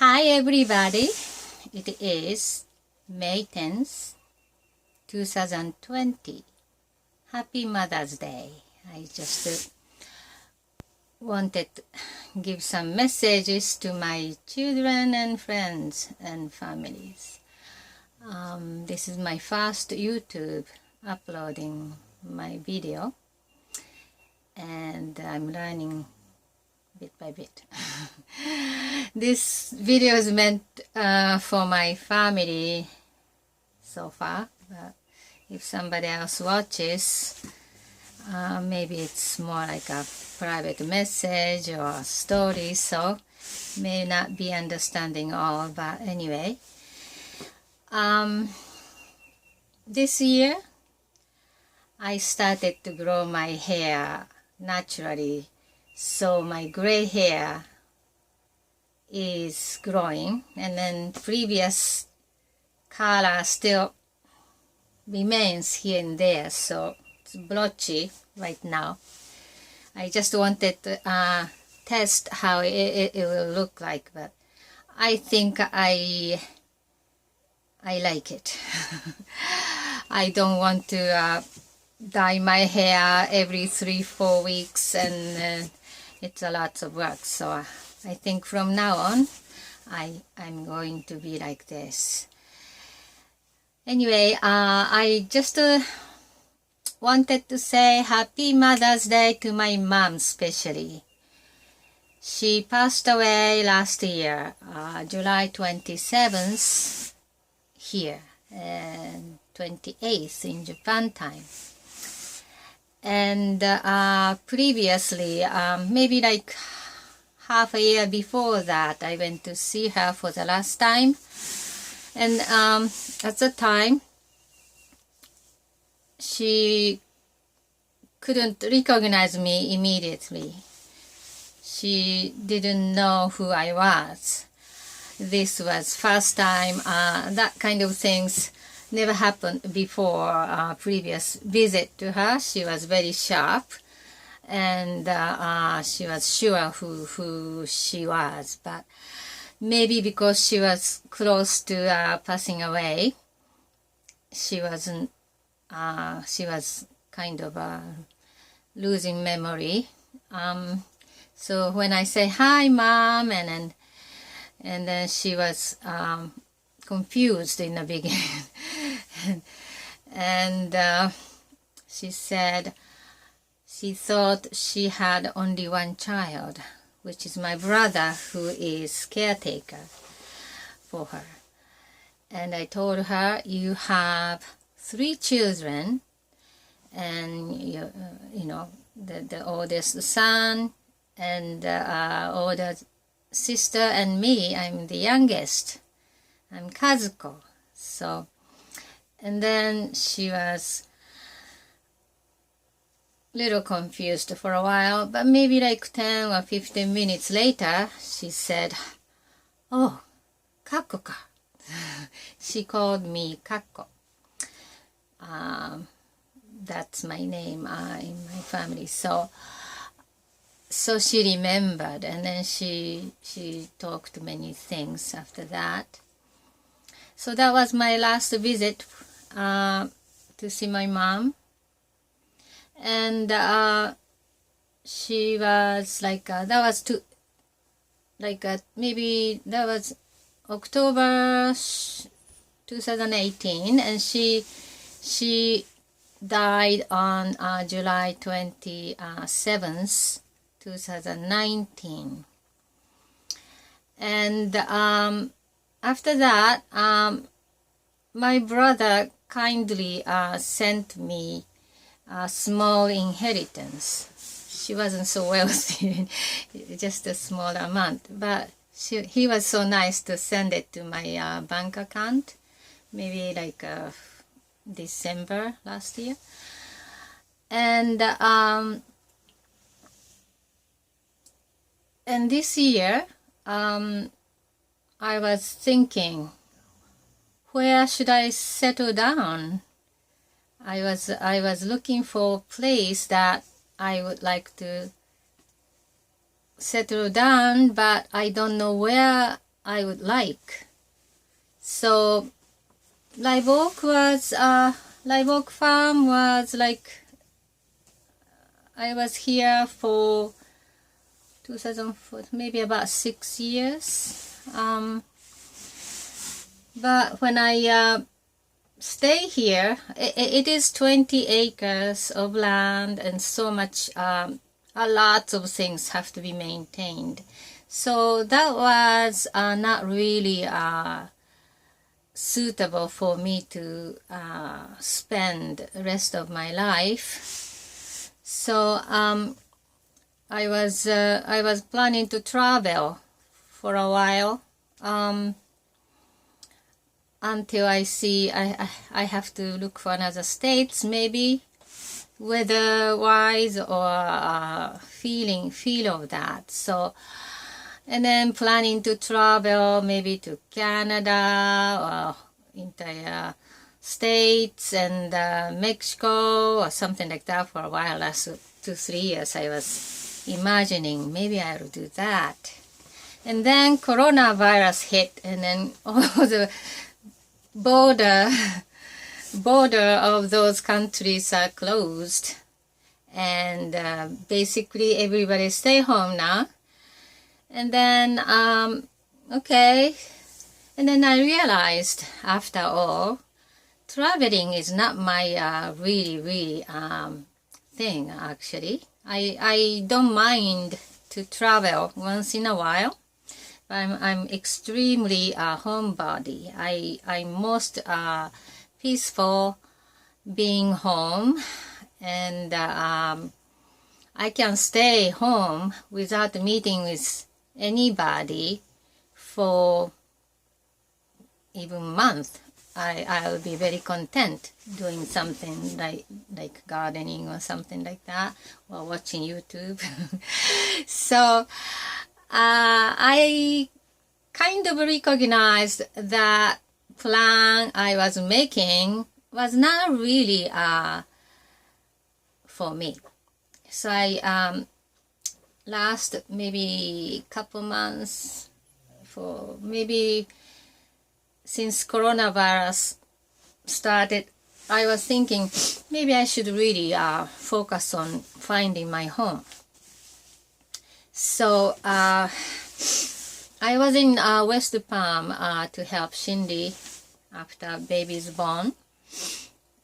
Hi everybody, it is May 10th, 2020. Happy Mother's Day. I just wanted to give some messages to my children and friends and families. This is my first YouTube uploading my video, and I'm learning bit by bit. This video is meant for my family so far, but if somebody else watches, maybe it's more like a private message or a story, so may not be understanding all, but anyway. This year I started to grow my hair naturally, so my gray hair is growing, and then previous color still remains here and there, so it's blotchy right now. I just wanted to test how it will look like, but I think I like it. I don't want to dye my hair every 3-4 weeks, and it's a lot of work, so I think from now on I'm going to be like this. Anyway, I just wanted to say Happy Mother's Day to my mom especially. She passed away last year, July 27th here, and 28th in Japan time. And previously, maybe like half a year before that, I went to see her for the last time. And at the time, she couldn't recognize me immediately. She didn't know who I was. This was first time. That kind of things never happened before previous visit to her. She was very sharp, and she was sure who she was, but maybe because she was close to passing away, she wasn't, she was kind of losing memory. So when I say, "Hi mom," and then she was confused in the beginning. And she said she thought she had only one child, which is my brother, who is caretaker for her. And I told her, you have 3 children, and you know, the oldest son and older sister, and me, I'm the youngest. I'm Kazuko. So, and then she was a little confused for a while, but maybe like 10 or 15 minutes later, she said, "Oh, Kakko ka." She called me Kakko. That's my name in my family. So she remembered, and then she talked many things after that. So that was my last visit to see my mom. And she was like, that was maybe that was October 2018, and she died on July 27th, 2019. And after that, my brother kindly sent me a small inheritance. She wasn't so wealthy, just a small amount, but he was so nice to send it to my bank account, maybe like December last year. And this year, I was thinking, where should I settle down? I was looking for a place that I would like to settle down, but I don't know where I would like. So Live Oak Farm was like, I was here for 2004, maybe about 6 years. But when I stay here, it is 20 acres of land, and so much, a lot of things have to be maintained. So that was not really suitable for me to spend the rest of my life. So I was planning to travel for a while until I see I have to look for another states, maybe weather-wise or feel of that. So, and then planning to travel maybe to Canada or entire states and Mexico or something like that for a while. Last 2-3 years I was imagining maybe I'll do that. And then coronavirus hit, and then all the border of those countries are closed, and basically everybody stay home now. And then okay, and then I realized after all, traveling is not my really thing. Actually, I don't mind to travel once in a while. I'm extremely homebody. I'm most peaceful being home, and I can stay home without meeting with anybody for even a month. I'll be very content doing something like gardening or something like that, or watching YouTube. So I kind of recognized that plan I was making was not really for me. So I last maybe couple months, for maybe since coronavirus started, I was thinking maybe I should really focus on finding my home. So I was in West Palm to help Shindy after baby's born,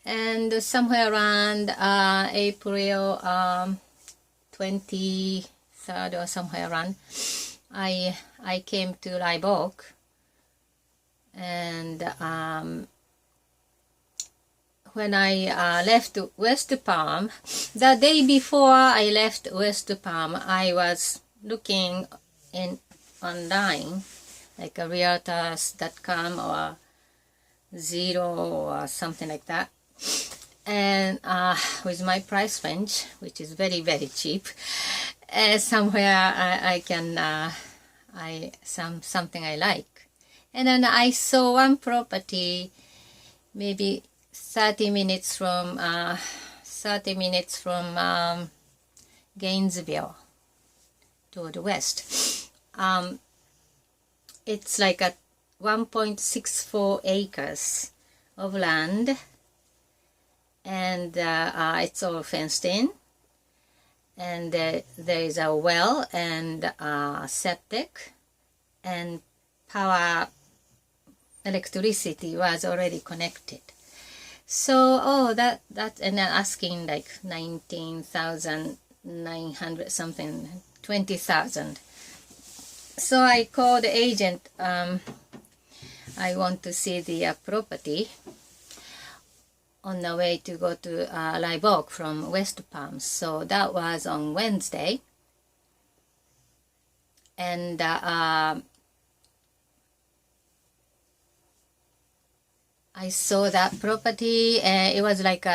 and somewhere around April 23rd or somewhere around, I came to Live Oak, and when I left West Palm, the day before I left West Palm, I was looking online, like a realtors.com or Zero or something like that, and with my price range, which is very cheap, somewhere I can something I like. And then I saw one property maybe 30 minutes from Gainesville toward the west. It's like a 1.64 acres of land, and it's all fenced in, and there is a well and septic, and power electricity was already connected. So that and then asking like 19,900 something, 20,000. So I called the agent. I want to see the property on the way to go to Live Oak from West Palm. So that was on Wednesday, and I saw that property. It was like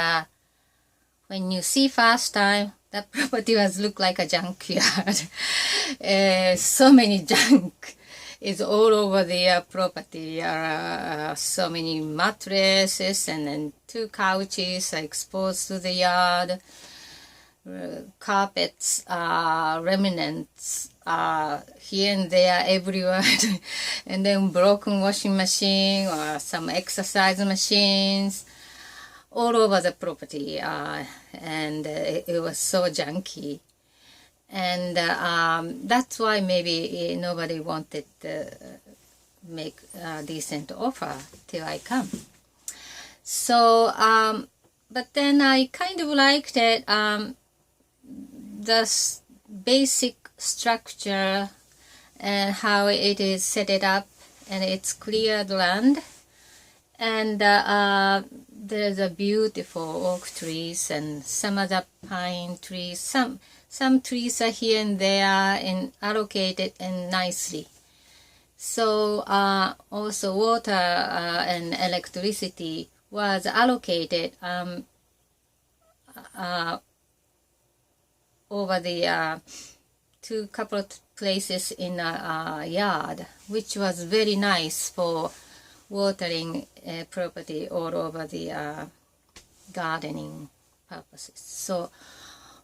when you see first time, that property look like a junkyard. So many junk is all over the property. So many mattresses, and then 2 couches are exposed to the yard. Carpets, remnants here and there everywhere, and then broken washing machine or some exercise machines all over the property, and it was so junky. And that's why maybe nobody wanted to make a decent offer till I come. So, but then I kind of liked it, the basic structure and how it is set it up, and it's cleared land, and there's a beautiful oak trees and some other pine trees. Some trees are here and there and allocated and nicely. So also water and electricity was allocated over the two couple of places in a yard, which was very nice for watering property all over the gardening purposes. So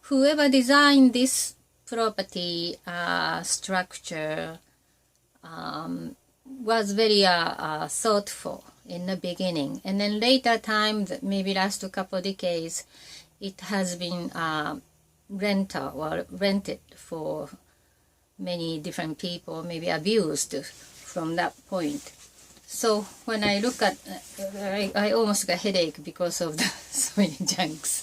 whoever designed this property structure was very thoughtful in the beginning, and then later time, maybe last couple of decades, it has been rented for many different people, maybe abused from that point. So when I look at, I almost got a headache because of the so many junks.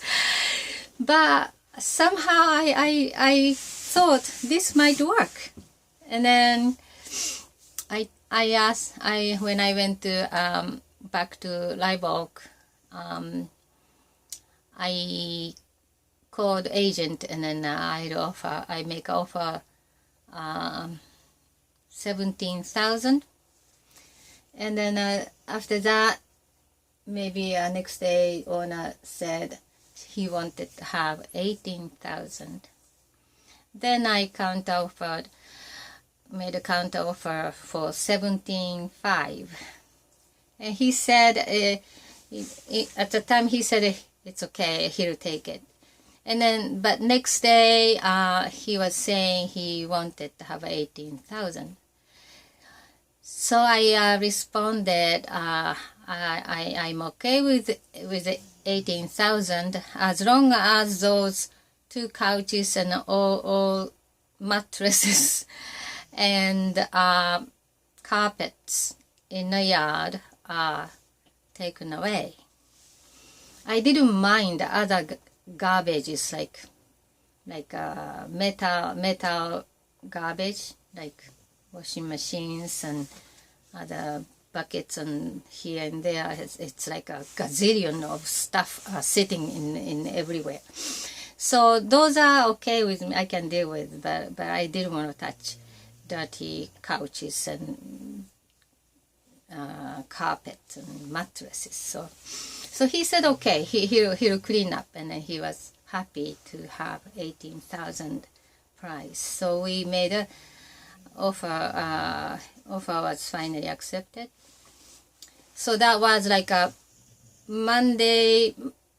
But somehow I thought this might work, and then I asked, when I went to back to Live Oak, I called agent, and then I make offer 17,000, and then after that, maybe next day owner said he wanted to have 18,000. Then I made a counter offer for 17,500, and he said at the time he said it's okay, he'll take it. And then, but next day he was saying he wanted to have 18,000. So I responded, I'm okay with 18,000 as long as those two couches and all mattresses and carpets in the yard are taken away. I didn't mind other garbages like metal garbage, like washing machines and other buckets and here and there. It's like a gazillion of stuff sitting in everywhere. So those are okay with me, I can deal with, but I didn't want to touch dirty couches and carpets and mattresses. So he said okay, he'll clean up, and then he was happy to have 18,000 price. So we made a offer was finally accepted. So that was like a Monday,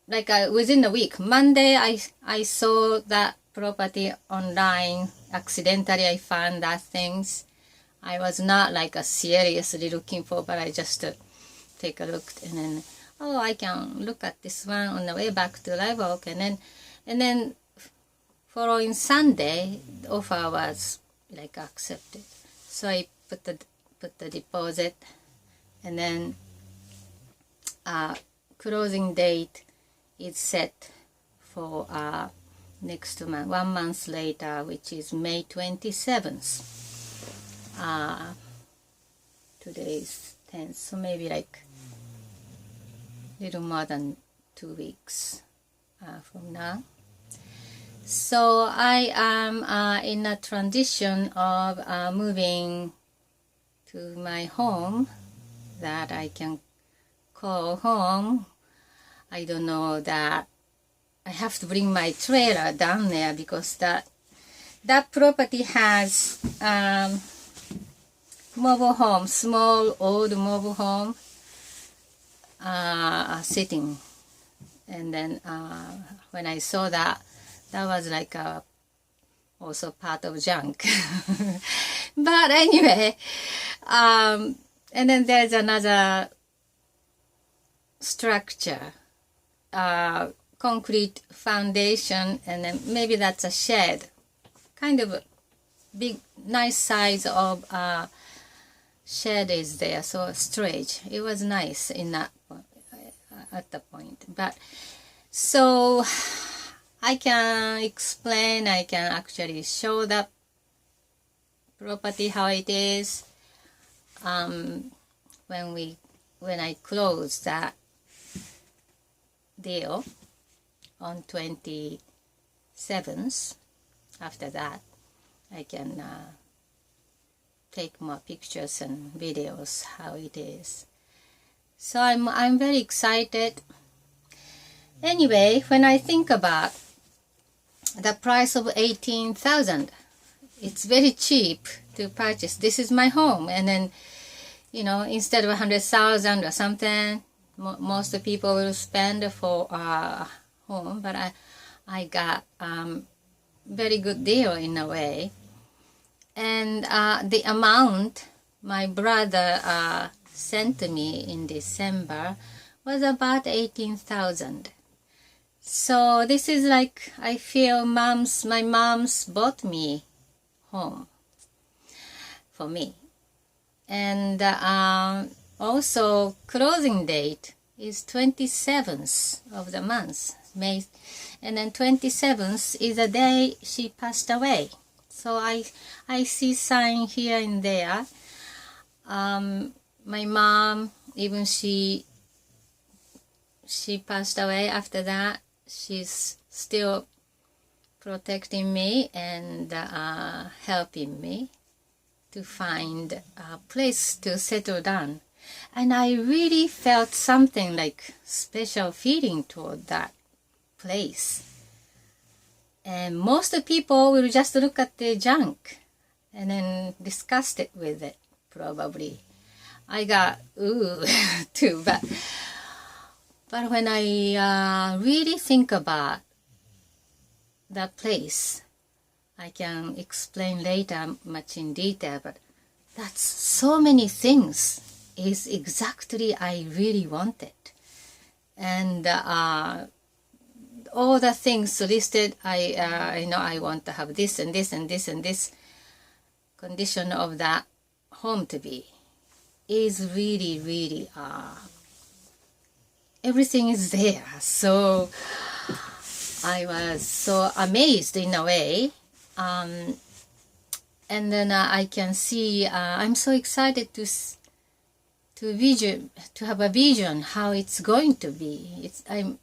like within a week. Monday I saw that property online. Accidentally I found that things. I was not like seriously looking for, but I just take a look, and then I can look at this one on the way back to Live Oak, and then following Sunday the offer was like accepted. So I put the deposit, and then closing date is set for next month, 1 month later, which is May 27th. Today is 10th, so maybe like little more than 2 weeks from now. So I am in a transition of moving to my home that I can call home. I don't know that I have to bring my trailer down there because that property has mobile home, small old mobile home sitting, and then when I saw that was like a also part of junk. But anyway, and then there's another structure, concrete foundation, and then maybe that's a shed, kind of a big, nice size of shed is there, so storage. It was nice in that at the point. But so I can explain, I can actually show the property how it is when I close that deal on 27th. After that I can take more pictures and videos how it is. So I'm very excited. Anyway, when I think about the price of 18,000, it's very cheap to purchase. This is my home, and then instead of 100,000 or something, most people will spend for home. But I got very good deal in a way, and the amount my brother sent to me in December was about 18,000. So this is like, I feel my mom's bought me home for me. And also closing date is 27th of the month, May, and then 27th is the day she passed away. So I see sign here and there. My mom, even she passed away after that, she's still protecting me and helping me to find a place to settle down. And I really felt something like special feeling toward that place. And most people will just look at the junk and then discuss it with it, probably. I got ooh too, but when I really think about that place, I can explain later much in detail, but that's so many things is exactly I really wanted. And all the things listed, I want to have this and this and this and this condition of that home to be, is really, really, everything is there. So I was so amazed in a way. And then I can see, I'm so excited to have a vision how it's going to be.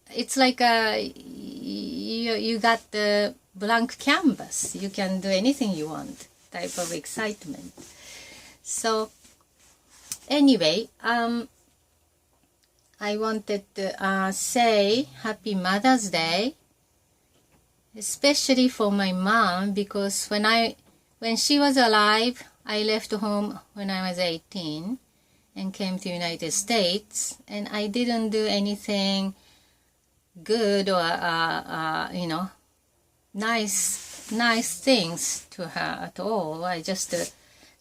It's like you got the blank canvas. You can do anything you want, type of excitement. So anyway, I wanted to say Happy Mother's Day, especially for my mom, because when she was alive, I left home when I was 18 and came to United States, and I didn't do anything good or nice things to her at all. I just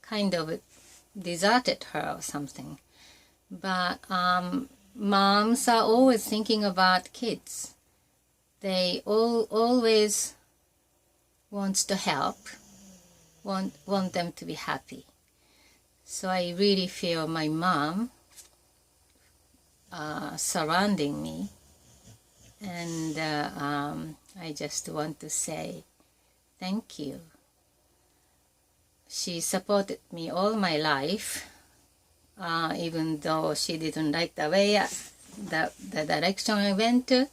kind of deserted her or something. But moms are always thinking about kids. They always want to help, want them to be happy. So I really feel my mom surrounding me, and I just want to say thank you. She supported me all my life, even though she didn't like the way the direction I went to,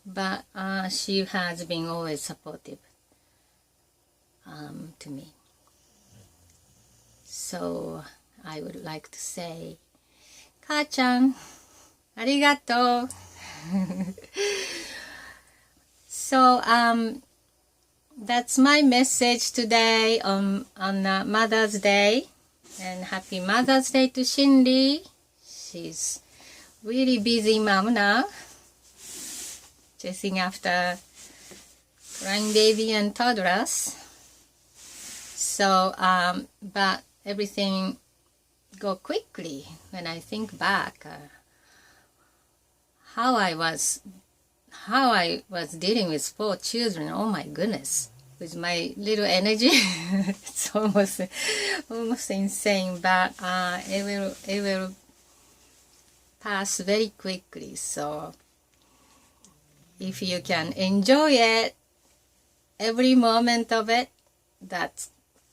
but she has been always supportive to me. So I would like to say, 母ちゃん、ありがとう。So that's my message today on Mother's Day, and happy Mother's Day to Shinri. She's really busy mom now, chasing after crying baby and toddlers. So, but everything go quickly when I think back. How I was dealing with 4 children. Oh my goodness, with my little energy, it's almost insane. But it will pass very quickly. So if you can enjoy it, every moment of it, that's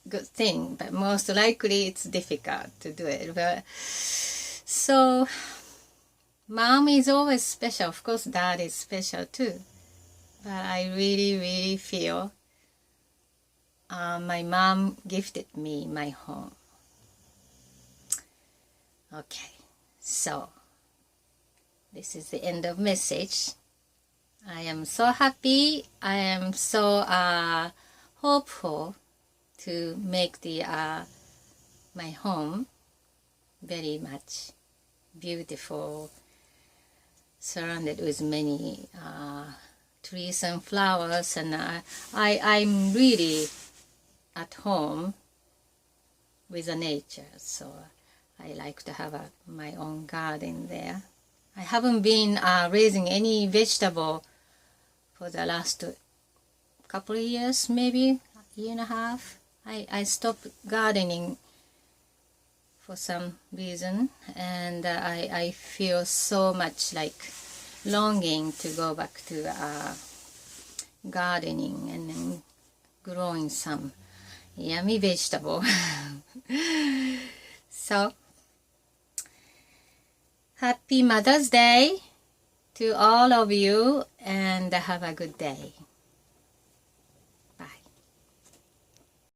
good thing. But most likely it's difficult to do it. But so mom is always special. Of course, dad is special too. But I really, really feel my mom gifted me my home. Okay, so this is the end of message. I am so happy. I am so hopeful to make the my home very much beautiful, surrounded with many trees and flowers, and I'm really at home with the nature, so I like to have my own garden there. I haven't been raising any vegetable for the last couple of years, maybe a year and a half. I stopped gardening for some reason, and I feel so much like longing to go back to gardening and then growing some yummy vegetable. So, happy Mother's Day to all of you, and have a good day.